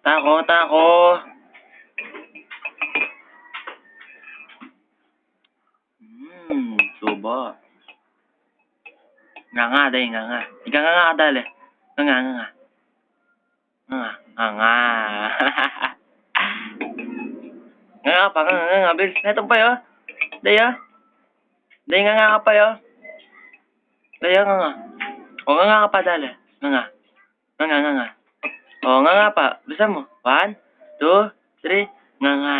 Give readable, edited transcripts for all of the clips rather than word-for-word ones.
Tako. Subo. Nga, dali, nga. Ika nga, dali. Nga. Nga. Nga pa, nga. Bilis na itong payo. Daya. Daya nga pa yo. Daya nga. O nga pa, dali. Nga. O nga pa. Bisa mo. 1, 2, 3. Nga.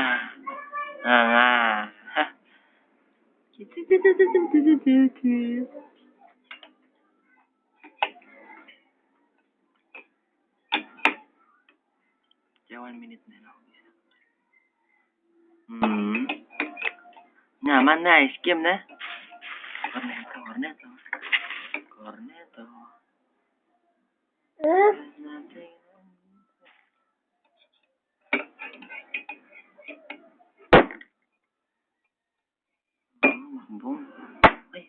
Kaya 1 minute na lang. Naman na, skim na. Corneto. Boom. Ay.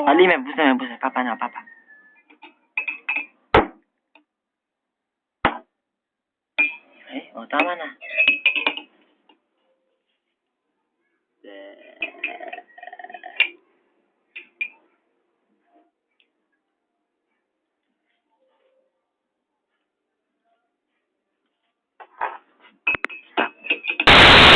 Ali, may busa. Papa. Ay, tama na.